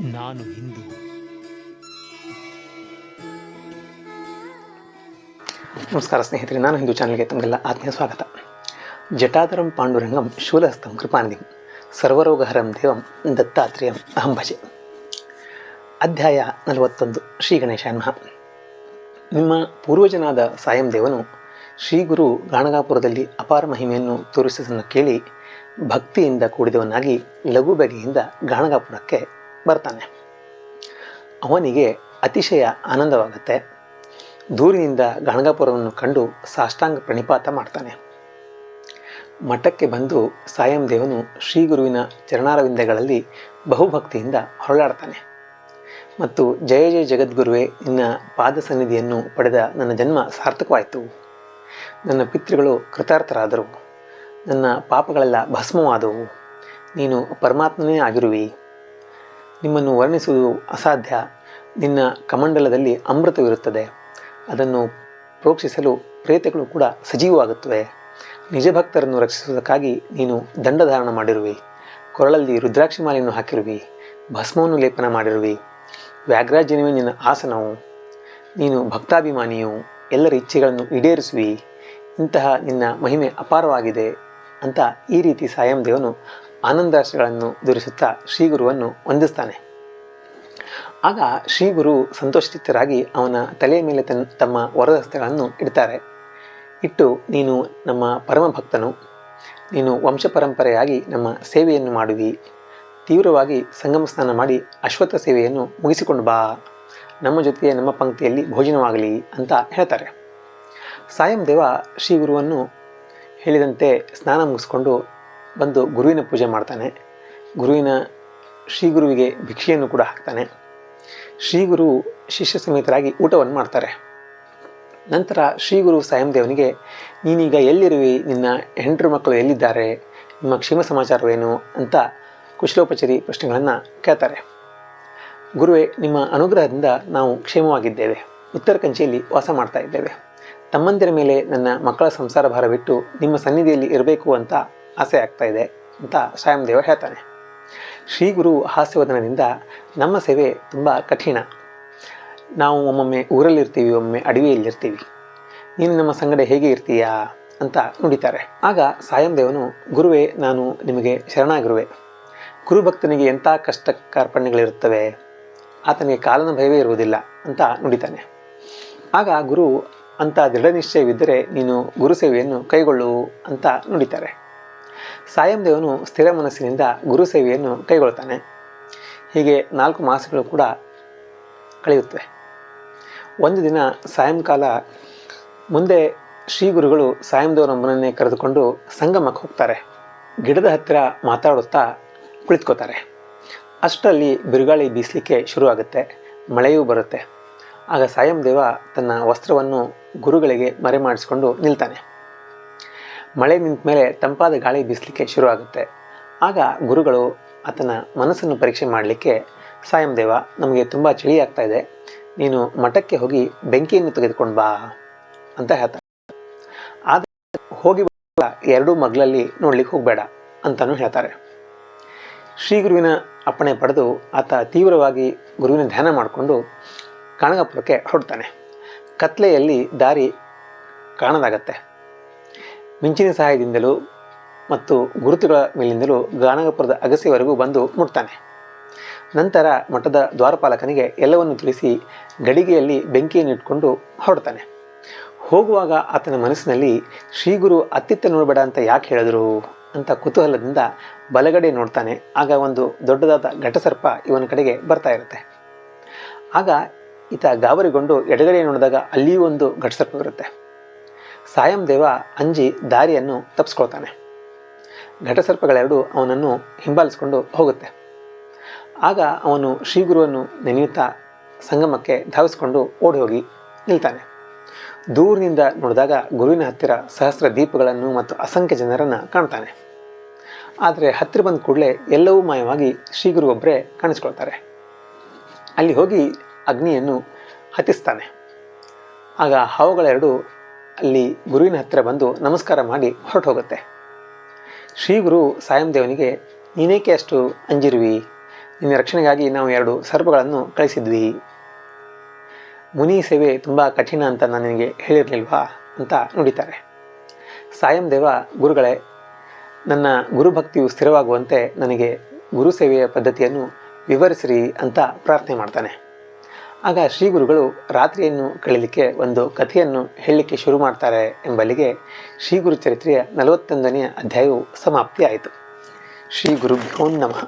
ನಾನು ಹಿಂದೂ. ನಮಸ್ಕಾರ ಸ್ನೇಹಿತರೆ, ನಾನು ಹಿಂದೂ ಚಾನಲ್ಗೆ ತಮಗೆಲ್ಲ ಆತ್ಮೀಯ ಸ್ವಾಗತ. ಜಟಾಧರಂ ಪಾಂಡುರಂಗಂ ಶೂಲಹಸ್ತಂ ಕೃಪಾನಿಧಿಂ ಸರ್ವರೋಗಹರಂ ದೇವಂ ದತ್ತಾತ್ರೇಯಂ ಅಹಂ ಭಜೆ. ಅಧ್ಯಾಯ 41. ಶ್ರೀ ಗಣೇಶ ನಮಃ. ನಿಮ್ಮ ಪೂರ್ವಜನಾದ ಸಾಯಂ ದೇವನು ಶ್ರೀ ಗುರು ಗಾಣಗಾಪುರದಲ್ಲಿ ಅಪಾರ ಮಹಿಮೆಯನ್ನು ತೋರಿಸುವುದನ್ನು ಕೇಳಿ ಭಕ್ತಿಯಿಂದ ಕೂಡಿದವನಾಗಿ ಲಘು ಬಗೆಯಿಂದ ಗಾಣಗಾಪುರಕ್ಕೆ ಬರ್ತಾನೆ. ಅವನಿಗೆ ಅತಿಶಯ ಆನಂದವಾಗುತ್ತೆ. ದೂರಿನಿಂದ ಗಾಣಗಾಪುರವನ್ನು ಕಂಡು ಸಾಷ್ಟಾಂಗ ಪ್ರಣಿಪಾತ ಮಾಡ್ತಾನೆ. ಮಠಕ್ಕೆ ಬಂದು ಸಾಯಂ ದೇವನು ಶ್ರೀ ಗುರುವಿನ ಚರಣಾರವಿಂದಗಳಲ್ಲಿ ಬಹುಭಕ್ತಿಯಿಂದ ಹೊರಳಾಡ್ತಾನೆ ಮತ್ತು ಜಯ ಜಯ ಜಗದ್ಗುರುವೇ, ನಿನ್ನ ಪಾದ ಸನ್ನಿಧಿಯನ್ನು ಪಡೆದ ನನ್ನ ಜನ್ಮ ಸಾರ್ಥಕವಾಯಿತು. ನನ್ನ ಪಿತೃಗಳು ಕೃತಾರ್ಥರಾದರು. ನನ್ನ ಪಾಪಗಳೆಲ್ಲ ಭಸ್ಮವಾದವು. ನೀನು ಪರಮಾತ್ಮನೇ ಆಗಿರುವಿ. ನಿಮ್ಮನ್ನು ವರ್ಣಿಸುವುದು ಅಸಾಧ್ಯ. ನಿನ್ನ ಕಮಂಡಲದಲ್ಲಿ ಅಮೃತವಿರುತ್ತದೆ. ಅದನ್ನು ಪ್ರೋಕ್ಷಿಸಲು ಪ್ರೇತಗಳು ಕೂಡ ಸಜೀವವಾಗುತ್ತವೆ. ನಿಜ ಭಕ್ತರನ್ನು ರಕ್ಷಿಸುವುದಕ್ಕಾಗಿ ನೀನು ದಂಡಧಾರಣ ಮಾಡಿರುವಿ. ಕೊರಳಲ್ಲಿ ರುದ್ರಾಕ್ಷಿ ಮಾಲೆಯನ್ನು ಹಾಕಿರುವಿ. ಭಸ್ಮವನ್ನು ಲೇಪನ ಮಾಡಿರುವಿ. ವ್ಯಾಘ್ರಾಜ್ಯನವೇ ನಿನ್ನ ಆಸನವು. ನೀನು ಭಕ್ತಾಭಿಮಾನಿಯು. ಎಲ್ಲರ ಇಚ್ಛೆಗಳನ್ನು ಈಡೇರಿಸುವಿ. ಇಂತಹ ನಿನ್ನ ಮಹಿಮೆ ಅಪಾರವಾಗಿದೆ ಅಂತ ಈ ರೀತಿ ಸಾಯಂ ದೇವನು ಆನಂದಾಶ್ರಗಳನ್ನು ದೊರೆಸುತ್ತಾ ಶ್ರೀಗುರುವನ್ನು ವಂದಿಸ್ತಾನೆ. ಆಗ ಶ್ರೀಗುರು ಸಂತೋಷಚಿತ್ತರಾಗಿ ಅವನ ತಲೆಯ ಮೇಲೆ ತಮ್ಮ ವರದಹಸ್ತಗಳನ್ನು ಇಡ್ತಾರೆ. ಇಟ್ಟು, ನೀನು ನಮ್ಮ ಪರಮ ಭಕ್ತನು. ನೀನು ವಂಶ ಪರಂಪರೆಯಾಗಿ ನಮ್ಮ ಸೇವೆಯನ್ನು ಮಾಡುವಿ. ತೀವ್ರವಾಗಿ ಸಂಗಮ ಸ್ನಾನ ಮಾಡಿ ಅಶ್ವತ್ಥ ಸೇವೆಯನ್ನು ಮುಗಿಸಿಕೊಂಡು ಬಾ. ನಮ್ಮ ಜೊತೆಗೆ ನಮ್ಮ ಪಂಕ್ತಿಯಲ್ಲಿ ಭೋಜನವಾಗಲಿ ಅಂತ ಹೇಳ್ತಾರೆ. ಸಾಯಂ ದೇವ ಶ್ರೀ ಗುರುವನ್ನು ಹೇಳಿದಂತೆ ಸ್ನಾನ ಮುಗಿಸ್ಕೊಂಡು ಬಂದು ಗುರುವಿನ ಪೂಜೆ ಮಾಡ್ತಾನೆ. ಶ್ರೀ ಗುರುವಿಗೆ ಭಿಕ್ಷೆಯನ್ನು ಕೂಡ ಹಾಕ್ತಾನೆ. ಶ್ರೀ ಗುರು ಶಿಷ್ಯ ಸಮೇತರಾಗಿ ಊಟವನ್ನು ಮಾಡ್ತಾರೆ. ನಂತರ ಶ್ರೀ ಗುರು ಸಾಯಂ ದೇವನಿಗೆ, ನೀನೀಗ ಎಲ್ಲಿರುವಿ? ನಿನ್ನ ಹೆಂಡರು ಮಕ್ಕಳು ಎಲ್ಲಿದ್ದಾರೆ? ನಿಮ್ಮ ಕ್ಷೇಮ ಸಮಾಚಾರವೇನು ಅಂತ ಕುಶಲೋಪಚಾರಿ ಪ್ರಶ್ನೆಗಳನ್ನು ಕೇಳ್ತಾರೆ. ಗುರುವೇ, ನಿಮ್ಮ ಅನುಗ್ರಹದಿಂದ ನಾವು ಕ್ಷೇಮವಾಗಿದ್ದೇವೆ. ಉತ್ತರ ಕಂಚಿಯಲ್ಲಿ ವಾಸ ಮಾಡ್ತಾ ಇದ್ದೇವೆ. ತಮ್ಮಂದಿರ ಮೇಲೆ ನನ್ನ ಮಕ್ಕಳ ಸಂಸಾರ ಭಾರ ಬಿಟ್ಟು ನಿಮ್ಮ ಸನ್ನಿಧಿಯಲ್ಲಿ ಇರಬೇಕು ಅಂತ ಆಸೆ ಆಗ್ತಾ ಇದೆ ಅಂತ ಸಾಯಂ ದೇವ ಹೇಳ್ತಾನೆ. ಶ್ರೀ ಗುರು ಹಾಸ್ಯವದನದಿಂದ, ನಮ್ಮ ಸೇವೆ ತುಂಬ ಕಠಿಣ. ನಾವು ಒಮ್ಮೊಮ್ಮೆ ಊರಲ್ಲಿರ್ತೀವಿ, ಒಮ್ಮೆ ಅಡವಿಯಲ್ಲಿರ್ತೀವಿ. ನೀನು ನಮ್ಮ ಸಂಗಡ ಹೇಗೆ ಇರ್ತೀಯಾ ಅಂತ ನುಡಿತಾರೆ. ಆಗ ಸಾಯಂ ದೇವನು, ಗುರುವೇ, ನಾನು ನಿಮಗೆ ಶರಣಾಗಿರುವೆ. ಗುರುಭಕ್ತನಿಗೆ ಎಂಥ ಕಷ್ಟ ಕಾರ್ಪಣ್ಯಗಳಿರುತ್ತವೆ. ಆತನಿಗೆ ಕಾಲನ ಭಯವೇ ಇರುವುದಿಲ್ಲ ಅಂತ ನುಡಿತಾನೆ. ಆಗ ಗುರು, ಅಂಥ ದೃಢ ನಿಶ್ಚಯವಿದ್ದರೆ ನೀನು ಗುರು ಸೇವೆಯನ್ನು ಕೈಗೊಳ್ಳು ಅಂತ ನುಡಿತಾರೆ. ಸಾಯಂ ದೇವನು ಸ್ಥಿರ ಮನಸ್ಸಿನಿಂದ ಗುರು ಸೇವೆಯನ್ನು ಕೈಗೊಳ್ತಾನೆ. ಹೀಗೆ 4 ಮಾಸಗಳು ಕೂಡ ಕಳೆಯುತ್ತವೆ. ಒಂದು ದಿನ ಸಾಯಂಕಾಲ ಮುಂದೆ ಶ್ರೀ ಗುರುಗಳು ಸಾಯಂ ದೇವನೊಬ್ಬನನ್ನೇ ಕರೆದುಕೊಂಡು ಸಂಗಮಕ್ಕೆ ಹೋಗ್ತಾರೆ. ಗಿಡದ ಹತ್ತಿರ ಮಾತಾಡುತ್ತಾ ಕುಳಿತುಕೋತಾರೆ. ಅಷ್ಟರಲ್ಲಿ ಬಿರುಗಾಳಿ ಬೀಸಲಿಕ್ಕೆ ಶುರುವಾಗುತ್ತೆ. ಮಳೆಯೂ ಬರುತ್ತೆ. ಆಗ ಸಾಯಂ ದೇವ ತನ್ನ ವಸ್ತ್ರವನ್ನು ಗುರುಗಳಿಗೆ ಮರೆ ಮಾಡಿಸಿಕೊಂಡು ನಿಲ್ತಾನೆ. ಮಳೆ ನಿಂತ ಮೇಲೆ ತಂಪಾದ ಗಾಳಿ ಬೀಸಲಿಕ್ಕೆ ಶುರುವಾಗುತ್ತೆ. ಆಗ ಗುರುಗಳು ಆತನ ಮನಸ್ಸನ್ನು ಪರೀಕ್ಷೆ ಮಾಡಲಿಕ್ಕೆ, ಸಾಯಂ ದೇವ, ನಮಗೆ ತುಂಬ ಚಳಿ ಆಗ್ತಾ ಇದೆ. ನೀನು ಮಠಕ್ಕೆ ಹೋಗಿ ಬೆಂಕಿಯನ್ನು ತೆಗೆದುಕೊಂಡು ಬಾ ಅಂತ ಹೇಳ್ತಾರೆ. ಆದರೆ ಹೋಗಿ ಎರಡೂ ಮಗ್ಲಲ್ಲಿ ನೋಡ್ಲಿಕ್ಕೆ ಹೋಗಬೇಡ ಅಂತಲೂ ಹೇಳ್ತಾರೆ. ಶ್ರೀ ಗುರುವಿನ ಅಪ್ಪಣೆ ಪಡೆದು ಆತ ತೀವ್ರವಾಗಿ ಗುರುವಿನ ಧ್ಯಾನ ಮಾಡಿಕೊಂಡು ಗಾಣಗಾಪುರಕ್ಕೆ ಹೊರಡ್ತಾನೆ. ಕತ್ಲೆಯಲ್ಲಿ ದಾರಿ ಕಾಣದಾಗತ್ತೆ. ಮಿಂಚಿನ ಸಹಾಯದಿಂದಲೂ ಮತ್ತು ಗುರುತುಗಳ ಮೇಲಿಂದಲೂ ಗಾಣಗಾಪುರದ ಅಗಸೆವರೆಗೂ ಬಂದು ಮುಟ್ತಾನೆ. ನಂತರ ಮಠದ ದ್ವಾರಪಾಲಕನಿಗೆ ಎಲ್ಲವನ್ನು ತಿಳಿಸಿ ಗಡಿಗೆಯಲ್ಲಿ ಬೆಂಕಿಯನ್ನು ಇಟ್ಕೊಂಡು ಹೊರಡ್ತಾನೆ. ಹೋಗುವಾಗ ಆತನ ಮನಸ್ಸಿನಲ್ಲಿ, ಶ್ರೀಗುರು ಅತ್ತಿತ್ತ ನೋಡಬೇಡ ಅಂತ ಯಾಕೆ ಹೇಳಿದ್ರು ಅಂತ ಕುತೂಹಲದಿಂದ ಬಲಗಡೆ ನೋಡ್ತಾನೆ. ಆಗ ಒಂದು ದೊಡ್ಡದಾದ ಘಟಸರ್ಪ ಇವನ ಕಡೆಗೆ ಬರ್ತಾ ಇರುತ್ತೆ. ಆಗ ಈತ ಗಾಬರಿಗೊಂಡು ಎಡಗಡೆ ನೋಡಿದಾಗ ಅಲ್ಲಿಯೂ ಒಂದು ಘಟಸರ್ಪವಿರುತ್ತೆ. ಸಾಯಂ ದೇವ ಅಂಜಿ ದಾರಿಯನ್ನು ತಪ್ಪಿಸ್ಕೊಳ್ತಾನೆ. ಘಟಸರ್ಪಗಳೆರಡು ಅವನನ್ನು ಹಿಂಬಾಲಿಸಿಕೊಂಡು ಹೋಗುತ್ತೆ. ಆಗ ಅವನು ಶ್ರೀ ಗುರುವನ್ನು ನೆನೆಯುತ್ತಾ ಸಂಗಮಕ್ಕೆ ಧಾವಿಸಿಕೊಂಡು ಓಡಿ ಹೋಗಿ ನಿಲ್ತಾನೆ. ದೂರಿನಿಂದ ನೋಡಿದಾಗ ಗುರುವಿನ ಹತ್ತಿರ ಸಹಸ್ರ ದೀಪಗಳನ್ನು ಮತ್ತು ಅಸಂಖ್ಯ ಜನರನ್ನು ಕಾಣ್ತಾನೆ. ಆದರೆ ಹತ್ತಿರ ಬಂದ ಕೂಡಲೇ ಎಲ್ಲವೂ ಮಾಯವಾಗಿ ಶ್ರೀ ಗುರು ಒಬ್ಬರೇ ಕಾಣಿಸ್ಕೊಳ್ತಾರೆ. ಅಲ್ಲಿ ಹೋಗಿ ಅಗ್ನಿಯನ್ನು ಹತ್ತಿಸ್ತಾನೆ. ಆಗ ಹಾವುಗಳೆರಡು ಅಲ್ಲಿ ಗುರುವಿನ ಹತ್ತಿರ ಬಂದು ನಮಸ್ಕಾರ ಮಾಡಿ ಹೊರಟು ಹೋಗುತ್ತೆ. ಶ್ರೀ ಗುರು ಸಾಯಂ ದೇವನಿಗೆ, ನೀನೇಕೆ ಅಷ್ಟು ಅಂಜಿರುವಿ? ನಿನ್ನ ರಕ್ಷಣೆಗಾಗಿ ನಾವು 2 ಸರ್ಪಗಳನ್ನು ಕಳಿಸಿದ್ವಿ. ಮುನಿ ಸೇವೆ ತುಂಬ ಕಠಿಣ ಅಂತ ನಾನು ನಿನಗೆ ಹೇಳಿರಲಿಲ್ವಾ ಅಂತ ನುಡಿತಾರೆ. ಸಾಯಂ ದೇವ, ಗುರುಗಳೇ, ನನ್ನ ಗುರುಭಕ್ತಿಯು ಸ್ಥಿರವಾಗುವಂತೆ ನನಗೆ ಗುರು ಸೇವೆಯ ಪದ್ಧತಿಯನ್ನು ವಿವರಿಸಿರಿ ಅಂತ ಪ್ರಾರ್ಥನೆ ಮಾಡ್ತಾನೆ. ಆಗ ಶ್ರೀ ಗುರುಗಳು ರಾತ್ರಿಯನ್ನು ಕಳೀಲಿಕ್ಕೆ ಒಂದು ಕಥೆಯನ್ನು ಹೇಳಲಿಕ್ಕೆ ಶುರು ಮಾಡ್ತಾರೆ ಎಂಬಲ್ಲಿಗೆ ಶ್ರೀ ಗುರು ಚರಿತ್ರೆಯ 41ನೇ ಅಧ್ಯಾಯವು ಸಮಾಪ್ತಿ ಆಯಿತು. ಶ್ರೀ ಗುರುಭ್ಯೋ ನಮಃ.